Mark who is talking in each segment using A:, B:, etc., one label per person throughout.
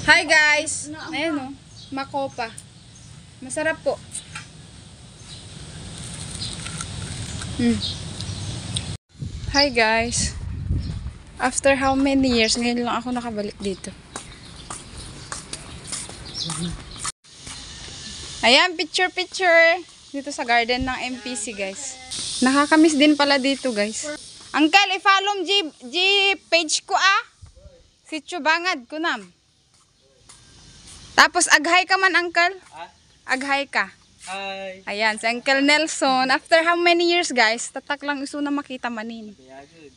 A: Hi guys! Ayan o, makopa. Masarap po. Hi guys! After how many years, ngayon lang ako nakabalik dito. Ayan, picture! Dito sa garden ng MPC guys. Nakakamiss din pala dito guys. Uncle, i-follow G page ko Si Chubangad Kunam. Tapos aghay ka man, Uncle? Aghay ka.
B: Hi.
A: Ayan, si Uncle Nelson. After how many years, guys? Tatak lang iso na makita manin.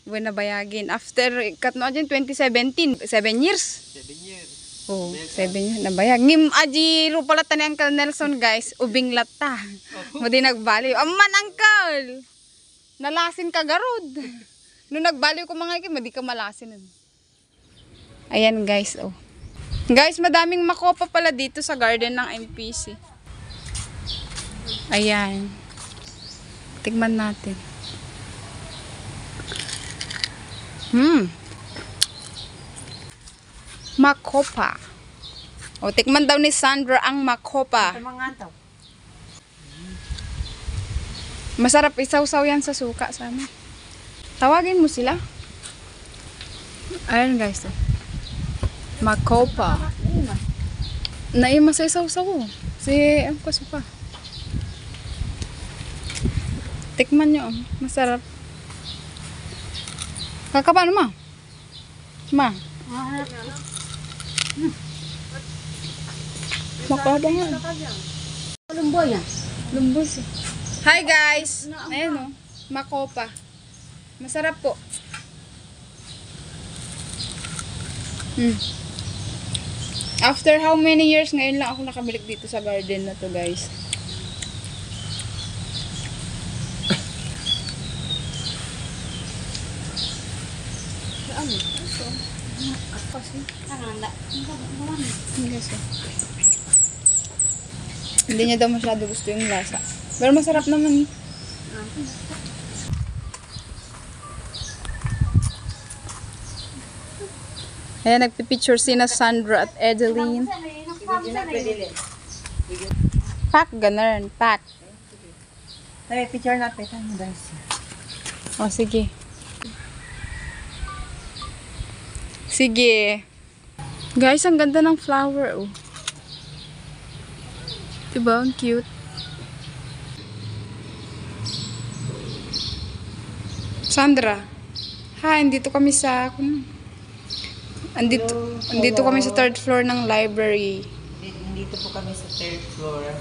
A: Buwan na bayagin. After, katno dyan, 2017. 7 years?
B: 7 years.
A: Oh, 7 years. Nabayag. Ngim, aji, rupalata ni Uncle Nelson, guys. Ubing lata. Mudi nagbaliw. Aman, Uncle! Nalasin ka garod. Nung nagbaliw ko mga ikin, madi ka malasin. Ayan, guys, oh. Guys, madaming makopa pala dito sa garden ng MPC. Ayan. Tignan natin. Makopa. O, tikman daw ni Sandra ang makopa. Masarap isaw-saw yan sa suka sana. Tawagin mo sila. Ayan guys. Makopa. Naima sa isaw-saw. Si, ang kasupa. Tikman nyo. Masarap. Kakapano ma? Ma? Makopa nga.
C: Lumboy yan.
A: Lumbos. Hi guys! Ayan o. Makopa. Masarap po. After how many years, ngayon lang ako nakabalik dito sa garden na to guys. Hindi niya daw masyado gusto yung lasa. Pero masarap naman. Ayan, nagpipicture sina Sandra at Edeline. Pack, ganun. Pack.
C: Picture na petan mo guys.
A: O, sige. Sige. Guys, ang ganda ng flower, oh. Diba? Ang cute. Sandra. Hi, andito kami sa... Andito kami sa 3rd floor ng library.
C: Dito po kami sa 3rd floor.